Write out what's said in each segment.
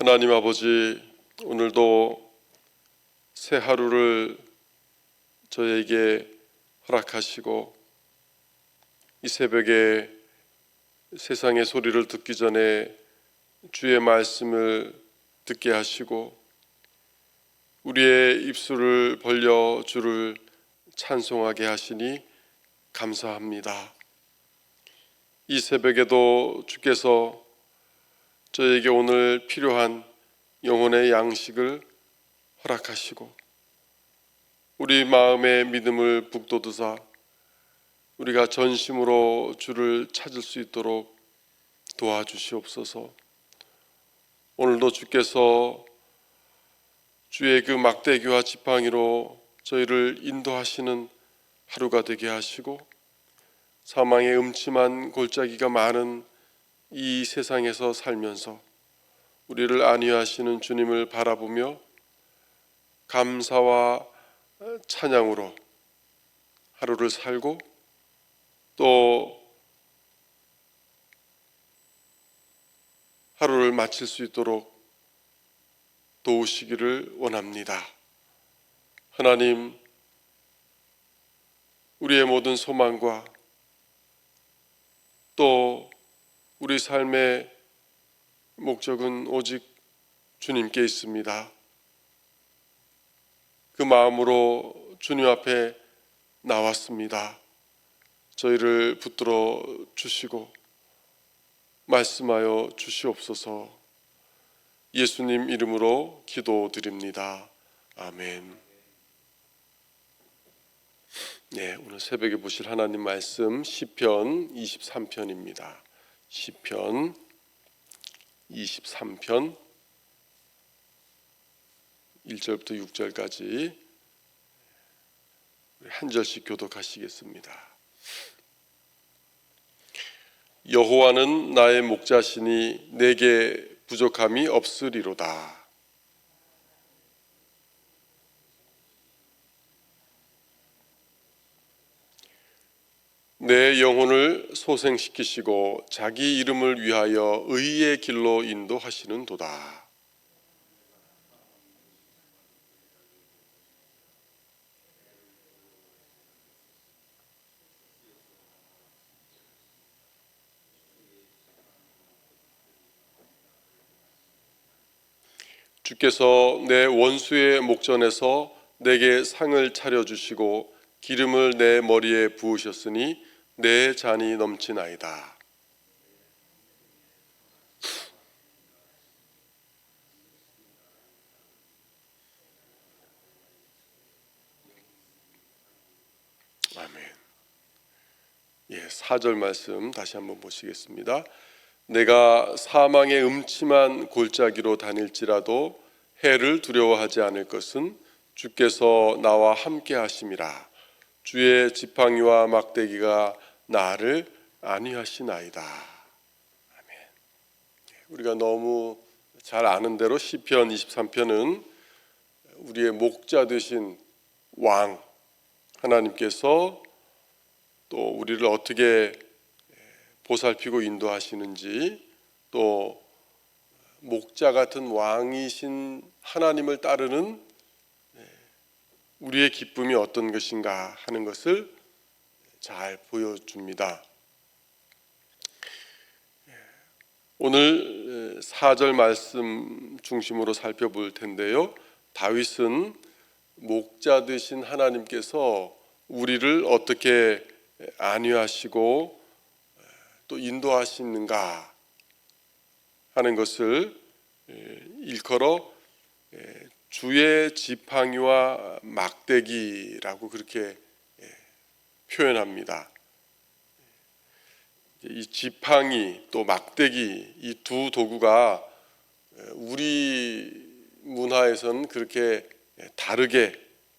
하나님 아버지, 오늘도 새 하루를 저에게 허락하시고 이 새벽에 세상의 소리를 듣기 전에 주의 말씀을 듣게 하시고 우리의 입술을 벌려 주를 찬송하게 하시니 감사합니다. 이 새벽에도 주께서 저에게 오늘 필요한 영혼의 양식을 허락하시고 우리 마음의 믿음을 북돋우사 우리가 전심으로 주를 찾을 수 있도록 도와주시옵소서. 오늘도 주께서 주의 그 막대기와 지팡이로 저희를 인도하시는 하루가 되게 하시고 사망의 음침한 골짜기가 많은 이 세상에서 살면서 우리를 안위하시는 주님을 바라보며 감사와 찬양으로 하루를 살고 또 하루를 마칠 수 있도록 도우시기를 원합니다. 하나님, 우리의 모든 소망과 또 우리 삶의 목적은 오직 주님께 있습니다. 그 마음으로 주님 앞에 나왔습니다. 저희를 붙들어 주시고 말씀하여 주시옵소서. 예수님 이름으로 기도드립니다. 아멘. 네, 오늘 새벽에 보실 하나님 말씀 시편 23편입니다. 시편 23편 1절부터 6절까지 한 절씩 교독하시겠습니다. 여호와는 나의 목자시니 내게 부족함이 없으리로다. 내 영혼을 소생시키시고 자기 이름을 위하여 의의 길로 인도하시는 도다. 주께서 내 원수의 목전에서 내게 상을 차려주시고 기름을 내 머리에 부으셨으니 내 잔이 넘치나이다. 아멘. 4절 말씀 다시 한번 보시겠습니다. 내가 사망의 음침한 골짜기로 다닐지라도 해를 두려워하지 않을 것은 주께서 나와 함께 하심이라. 주의 지팡이와 막대기가 나를 안위하시나이다. 아멘. 우리가 너무 잘 아는 대로 시편 23편은 우리의 목자 되신 왕 하나님께서 또 우리를 어떻게 보살피고 인도하시는지, 또 목자 같은 왕이신 하나님을 따르는 우리의 기쁨이 어떤 것인가 하는 것을 잘 보여줍니다. 오늘 4절 말씀 중심으로 살펴볼 텐데요. 다윗은 목자 되신 하나님께서 우리를 어떻게 안위하시고 또 인도하시는가 하는 것을 일컬어 주의 지팡이와 막대기라고 그렇게 표현합니다. 이 지팡이 또 막대기, 이 두 도구가 우리 문화에서는 그렇게 다르게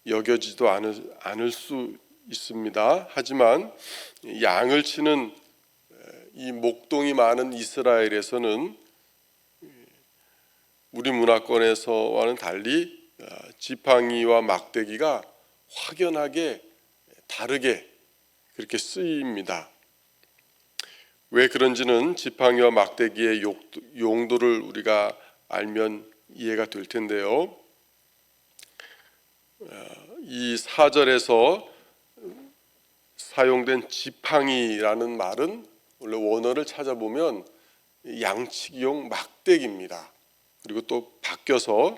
여겨지도 않을 수 있습니다. 하지만 양을 치는 이 목동이 많은 이스라엘에서는 우리 문화권에서와는 달리 지팡이와 막대기가 확연하게 다르게 그렇게 쓰입니다. 왜 그런지는 지팡이와 막대기의 용도를 우리가 알면 이해가 될 텐데요. 이 4절에서 사용된 지팡이라는 말은 원래 원어를 찾아보면 양치기용 막대기입니다. 그리고 또 바뀌어서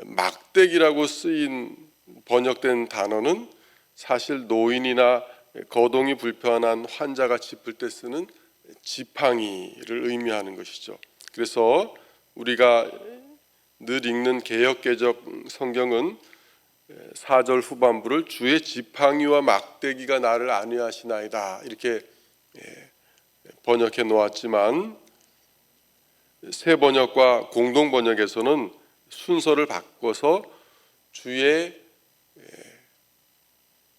막대기라고 쓰인 번역된 단어는 사실 노인이나 거동이 불편한 환자가 짚을 때 쓰는 지팡이를 의미하는 것이죠. 그래서 우리가 늘 읽는 개역개적 성경은 4절 후반부를 주의 지팡이와 막대기가 나를 안위하시나이다 이렇게 번역해 놓았지만 새 번역과 공동 번역에서는 순서를 바꿔서 주의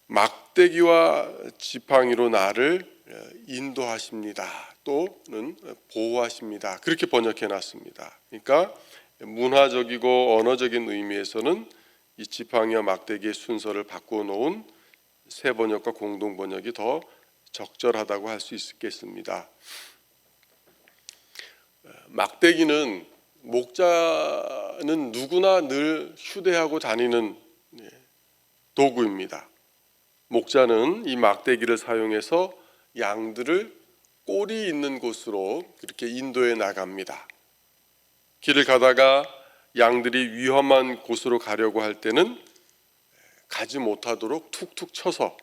막대기와 지팡이로 나를 인도하십니다. 또는 보호하십니다. 그렇게 번역해 놨습니다. 그러니까 문화적이고 언어적인 의미에서는 이 지팡이와 막대기의 순서를 바꾸어 놓은 새 번역과 공동 번역이 더 적절하다고 할 수 있겠습니다. 막대기는 목자는 누구나 늘 휴대하고 다니는 도구입니다. 목자는 이 막대기를 사용해서 양들을 꼴이 있는 곳으로 그렇게 인도해 나갑니다. 길을 가다가 양들이 위험한 곳으로 가려고 할 때는 가지 못하도록 툭툭 쳐서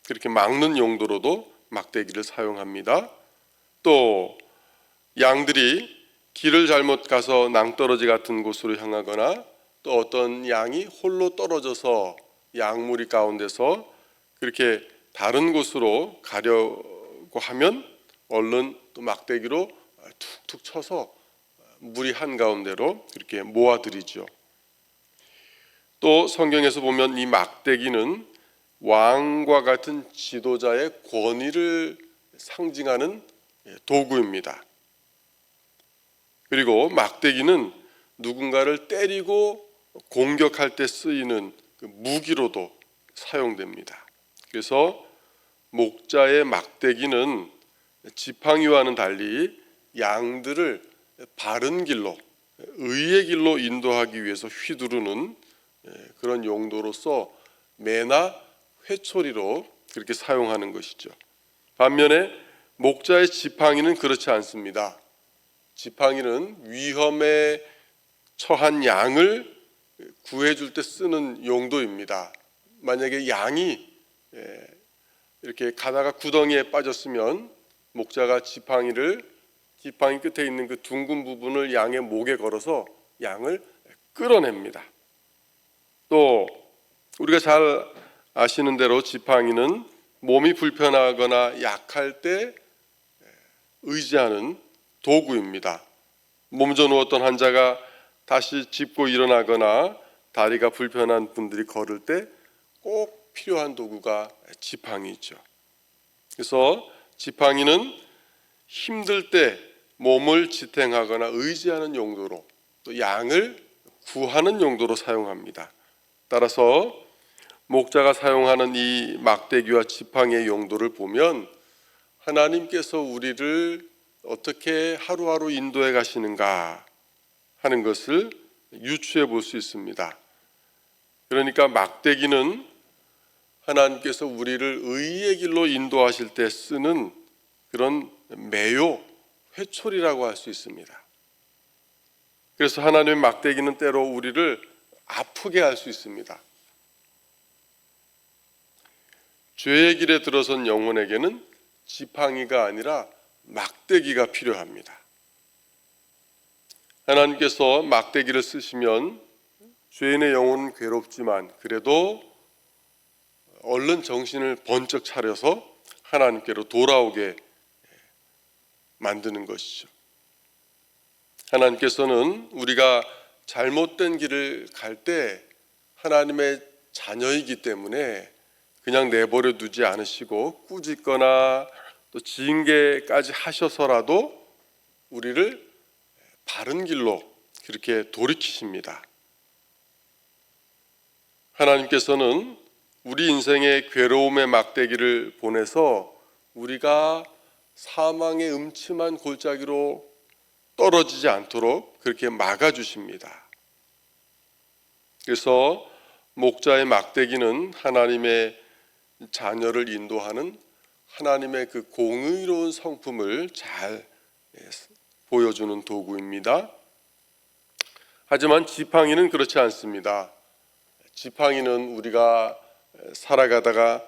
그렇게 막는 용도로도 막대기를 사용합니다. 또 양들이 길을 잘못 가서 낭떠러지 같은 곳으로 향하거나 또 어떤 양이 홀로 떨어져서 양무리 가운데서 그렇게 다른 곳으로 가려고 하면 얼른 또 막대기로 툭툭 쳐서 무리 한가운데로 그렇게 모아들이죠. 또 성경에서 보면 이 막대기는 왕과 같은 지도자의 권위를 상징하는 도구입니다. 그리고 막대기는 누군가를 때리고 공격할 때 쓰이는 무기로도 사용됩니다. 그래서 목자의 막대기는 지팡이와는 달리 양들을 바른 길로, 의의 길로 인도하기 위해서 휘두르는 그런 용도로서 매나 회초리로 그렇게 사용하는 것이죠. 반면에 목자의 지팡이는 그렇지 않습니다. 지팡이는 위험에 처한 양을 구해줄 때 쓰는 용도입니다. 만약에 양이 이렇게 가다가 구덩이에 빠졌으면 목자가 지팡이 끝에 있는 그 둥근 부분을 양의 목에 걸어서 양을 끌어냅니다. 또 우리가 잘 아시는 대로 지팡이는 몸이 불편하거나 약할 때 의지하는 도구입니다. 몸져 누웠던 환자가 다시 짚고 일어나거나 다리가 불편한 분들이 걸을 때 꼭 필요한 도구가 지팡이죠. 그래서 지팡이는 힘들 때 몸을 지탱하거나 의지하는 용도로 또 양을 구하는 용도로 사용합니다. 따라서 목자가 사용하는 이 막대기와 지팡이의 용도를 보면 하나님께서 우리를 어떻게 하루하루 인도해 가시는가 하는 것을 유추해 볼 수 있습니다. 그러니까 막대기는 하나님께서 우리를 의의 길로 인도하실 때 쓰는 그런 매요, 회초리라고 할 수 있습니다. 그래서 하나님의 막대기는 때로 우리를 아프게 할 수 있습니다. 죄의 길에 들어선 영혼에게는 지팡이가 아니라 막대기가 필요합니다. 하나님께서 막대기를 쓰시면 죄인의 영혼은 괴롭지만 그래도 얼른 정신을 번쩍 차려서 하나님께로 돌아오게 만드는 것이죠. 하나님께서는 우리가 잘못된 길을 갈 때 하나님의 자녀이기 때문에 그냥 내버려 두지 않으시고 꾸짖거나 또 징계까지 하셔서라도 우리를 바른 길로 그렇게 돌이키십니다. 하나님께서는 우리 인생의 괴로움의 막대기를 보내서 우리가 사망의 음침한 골짜기로 떨어지지 않도록 그렇게 막아주십니다. 그래서 목자의 막대기는 하나님의 자녀를 인도하는 하나님의 그 공의로운 성품을 잘 보여주는 도구입니다. 하지만 지팡이는 그렇지 않습니다. 지팡이는 우리가 살아가다가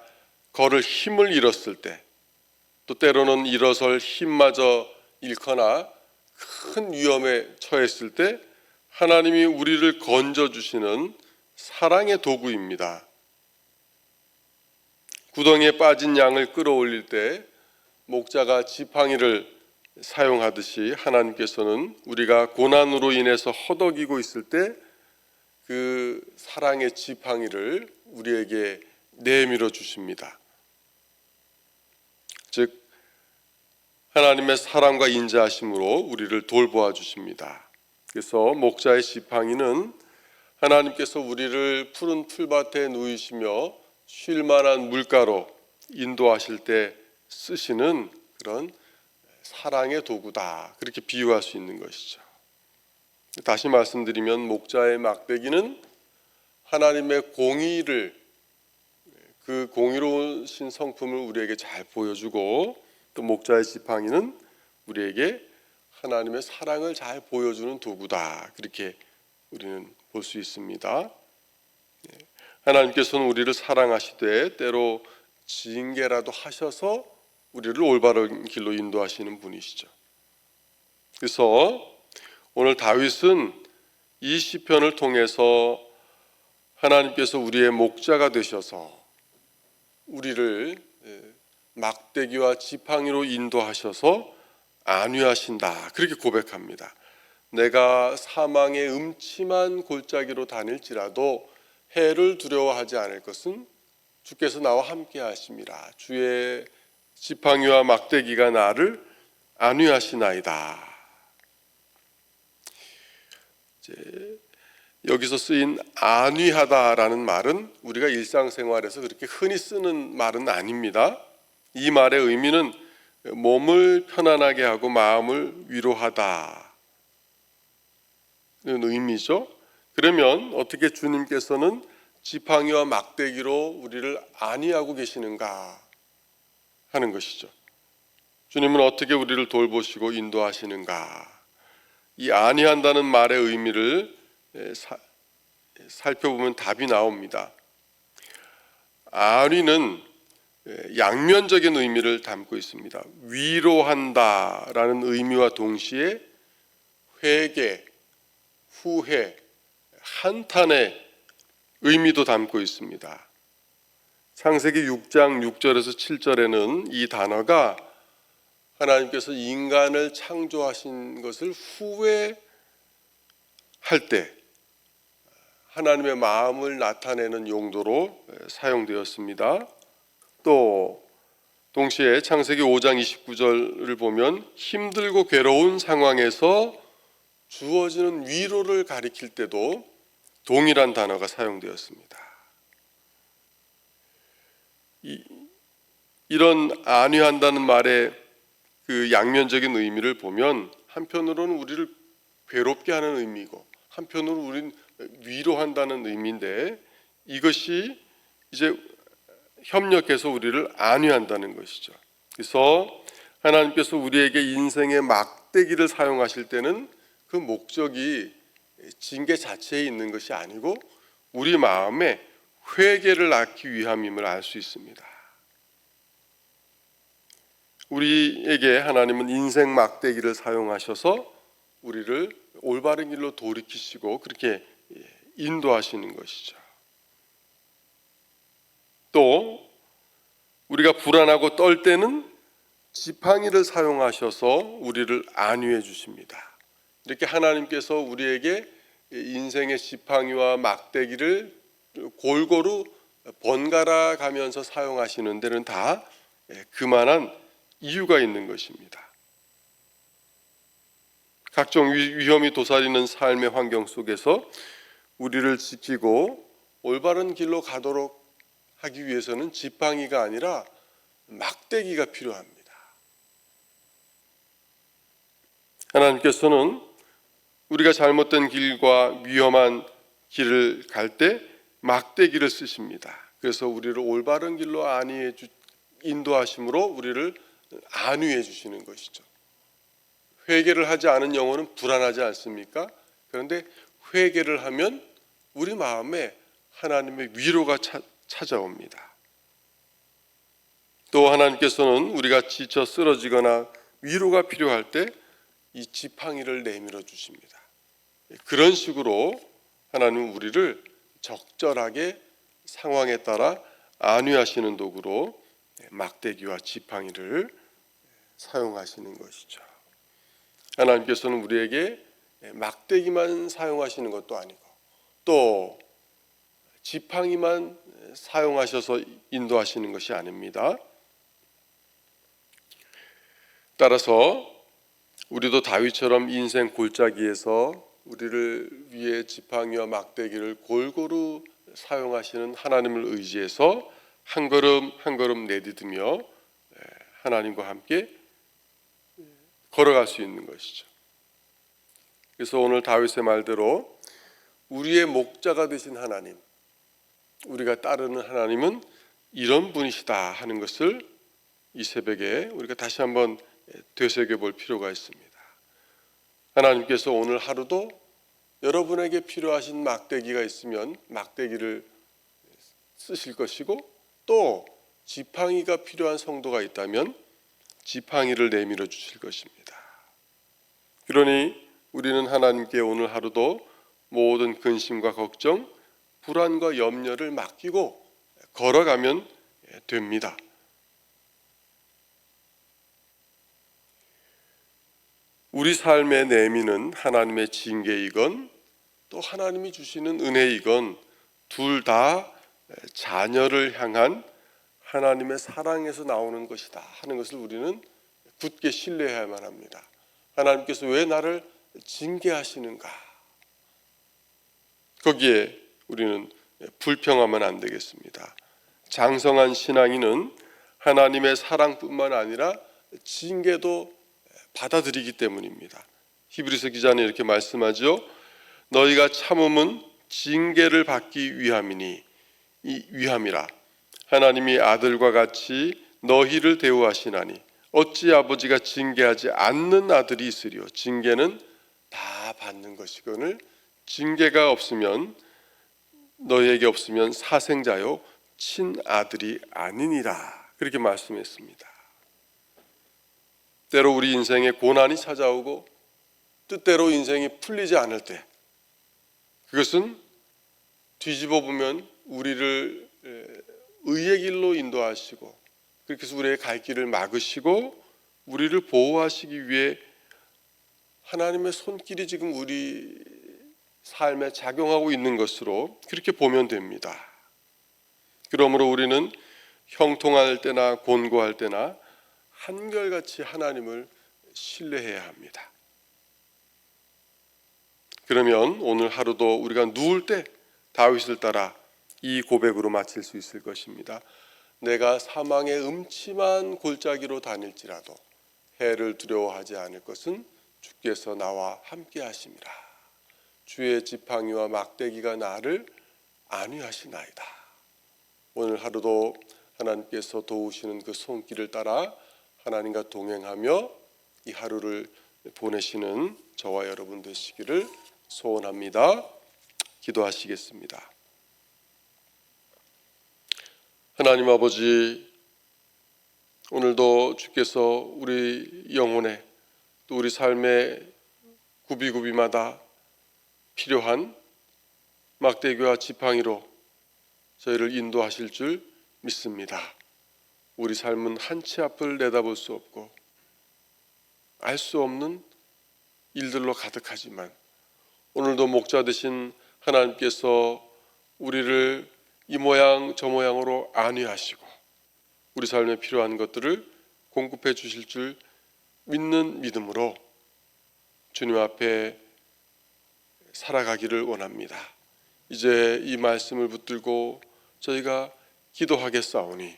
걸을 힘을 잃었을 때, 또 때로는 일어설 힘마저 잃거나 큰 위험에 처했을 때 하나님이 우리를 건져주시는 사랑의 도구입니다. 구덩이에 빠진 양을 끌어올릴 때 목자가 지팡이를 사용하듯이 하나님께서는 우리가 고난으로 인해서 허덕이고 있을 때 그 사랑의 지팡이를 우리에게 내밀어 주십니다. 즉 하나님의 사랑과 인자하심으로 우리를 돌보아 주십니다. 그래서 목자의 지팡이는 하나님께서 우리를 푸른 풀밭에 누이시며 쉴 만한 물가로 인도하실 때 쓰시는 그런 사랑의 도구다, 그렇게 비유할 수 있는 것이죠. 다시 말씀드리면 목자의 막대기는 하나님의 공의를, 그 공의로우신 성품을 우리에게 잘 보여주고, 또 목자의 지팡이는 우리에게 하나님의 사랑을 잘 보여주는 도구다, 그렇게 우리는 볼 수 있습니다. 하나님께서는 우리를 사랑하시되 때로 징계라도 하셔서 우리를 올바른 길로 인도하시는 분이시죠. 그래서 오늘 다윗은 이 시편을 통해서 하나님께서 우리의 목자가 되셔서 우리를 막대기와 지팡이로 인도하셔서 안위하신다, 그렇게 고백합니다. 내가 사망의 음침한 골짜기로 다닐지라도 해를 두려워하지 않을 것은 주께서 나와 함께 하심이라. 주의 지팡이와 막대기가 나를 안위하시나이다. 여기서 쓰인 안위하다라는 말은 우리가 일상생활에서 그렇게 흔히 쓰는 말은 아닙니다. 이 말의 의미는 몸을 편안하게 하고 마음을 위로하다는 의미죠. 그러면 어떻게 주님께서는 지팡이와 막대기로 우리를 안위하고 계시는가 하는 것이죠. 주님은 어떻게 우리를 돌보시고 인도하시는가? 이 안위한다는 말의 의미를 살펴보면 답이 나옵니다. 안위는 양면적인 의미를 담고 있습니다. 위로한다라는 의미와 동시에 회개, 후회, 한탄의 의미도 담고 있습니다. 창세기 6장 6절에서 7절에는 이 단어가 하나님께서 인간을 창조하신 것을 후회할 때 하나님의 마음을 나타내는 용도로 사용되었습니다. 또 동시에 창세기 5장 29절을 보면 힘들고 괴로운 상황에서 주어지는 위로를 가리킬 때도 동일한 단어가 사용되었습니다. 이런 안위한다는 말의 그 양면적인 의미를 보면 한편으로는 우리를 괴롭게 하는 의미고 한편으로는 우리는 위로한다는 의미인데, 이것이 이제 협력해서 우리를 안위한다는 것이죠. 그래서 하나님께서 우리에게 인생의 막대기를 사용하실 때는 그 목적이 징계 자체에 있는 것이 아니고 우리 마음에 회개를 낳기 위함임을 알 수 있습니다. 우리에게 하나님은 인생 막대기를 사용하셔서 우리를 올바른 길로 돌이키시고 그렇게 인도하시는 것이죠. 또 우리가 불안하고 떨 때는 지팡이를 사용하셔서 우리를 안위해 주십니다. 이렇게 하나님께서 우리에게 인생의 지팡이와 막대기를 골고루 번갈아 가면서 사용하시는 데는 다 그만한 이유가 있는 것입니다. 각종 위험이 도사리는 삶의 환경 속에서 우리를 지키고 올바른 길로 가도록 하기 위해서는 지팡이가 아니라 막대기가 필요합니다. 하나님께서는 우리가 잘못된 길과 위험한 길을 갈 때 막대기를 쓰십니다. 그래서 우리를 올바른 길로 인도하심으로 우리를 안위해 주시는 것이죠. 회개를 하지 않은 영혼은 불안하지 않습니까? 그런데 회개를 하면 우리 마음에 하나님의 위로가 찾아옵니다. 또 하나님께서는 우리가 지쳐 쓰러지거나 위로가 필요할 때 이 지팡이를 내밀어 주십니다. 그런 식으로 하나님은 우리를 적절하게 상황에 따라 안위하시는 도구로 막대기와 지팡이를 사용하시는 것이죠. 하나님께서는 우리에게 막대기만 사용하시는 것도 아니고 또 지팡이만 사용하셔서 인도하시는 것이 아닙니다. 따라서 우리도 다윗처럼 인생 골짜기에서 우리를 위해 지팡이와 막대기를 골고루 사용하시는 하나님을 의지해서 한 걸음 한 걸음 내디디며 하나님과 함께 걸어갈 수 있는 것이죠. 그래서 오늘 다윗의 말대로 우리의 목자가 되신 하나님, 우리가 따르는 하나님은 이런 분이시다 하는 것을 이 새벽에 우리가 다시 한번 되새겨볼 필요가 있습니다. 하나님께서 오늘 하루도 여러분에게 필요하신 막대기가 있으면 막대기를 쓰실 것이고 또 지팡이가 필요한 성도가 있다면 지팡이를 내밀어 주실 것입니다. 그러니 우리는 하나님께 오늘 하루도 모든 근심과 걱정, 불안과 염려를 맡기고 걸어가면 됩니다. 우리 삶의 내미는 하나님의 징계이건 또 하나님이 주시는 은혜이건 둘 다 자녀를 향한 하나님의 사랑에서 나오는 것이다 하는 것을 우리는 굳게 신뢰해야만 합니다. 하나님께서 왜 나를 징계하시는가? 거기에 우리는 불평하면 안 되겠습니다. 장성한 신앙인은 하나님의 사랑뿐만 아니라 징계도 받아들이기 때문입니다. 히브리서 기자는 이렇게 말씀하죠. 너희가 참음은 징계를 받기 위함이라. 하나님이 아들과 같이 너희를 대우하시나니 어찌 아버지가 징계하지 않는 아들이 있으리요. 징계는 다 받는 것이거늘 징계가 없으면 너희에게 없으면 사생자요 친아들이 아니니라. 그렇게 말씀했습니다. 때로 우리 인생에 고난이 찾아오고 뜻대로 인생이 풀리지 않을 때 그것은 뒤집어 보면 우리를 의의 길로 인도하시고 그렇게 해서 우리의 갈 길을 막으시고 우리를 보호하시기 위해 하나님의 손길이 지금 우리 삶에 작용하고 있는 것으로 그렇게 보면 됩니다. 그러므로 우리는 형통할 때나 곤고할 때나 한결같이 하나님을 신뢰해야 합니다. 그러면 오늘 하루도 우리가 누울 때 다윗을 따라 이 고백으로 마칠 수 있을 것입니다. 내가 사망의 음침한 골짜기로 다닐지라도 해를 두려워하지 않을 것은 주께서 나와 함께 하심이라. 주의 지팡이와 막대기가 나를 안위하시나이다. 오늘 하루도 하나님께서 도우시는 그 손길을 따라 하나님과 동행하며 이 하루를 보내시는 저와 여러분 되시기를 소원합니다. 기도하시겠습니다. 하나님 아버지, 오늘도 주께서 우리 영혼에 또 우리 삶의 구비구비마다 필요한 막대기와 지팡이로 저희를 인도하실 줄 믿습니다. 우리 삶은 한치 앞을 내다볼 수 없고 알 수 없는 일들로 가득하지만 오늘도 목자 되신 하나님께서 우리를 이 모양 저 모양으로 안위하시고 우리 삶에 필요한 것들을 공급해 주실 줄 믿는 믿음으로 주님 앞에 살아가기를 원합니다. 이제 이 말씀을 붙들고 저희가 기도하겠사오니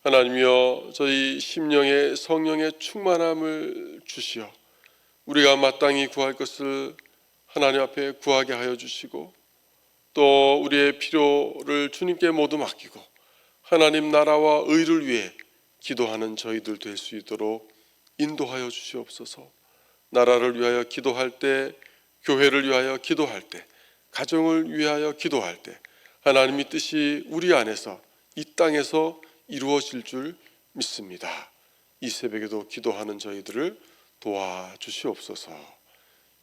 하나님이여 저희 심령에 성령의 충만함을 주시어 우리가 마땅히 구할 것을 하나님 앞에 구하게 하여 주시고, 또 우리의 필요를 주님께 모두 맡기고 하나님 나라와 의를 위해 기도하는 저희들 될 수 있도록 인도하여 주시옵소서. 나라를 위하여 기도할 때, 교회를 위하여 기도할 때, 가정을 위하여 기도할 때 하나님의 뜻이 우리 안에서 이 땅에서 이루어질 줄 믿습니다. 이 새벽에도 기도하는 저희들을 도와주시옵소서.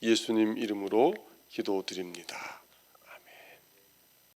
예수님 이름으로 기도드립니다.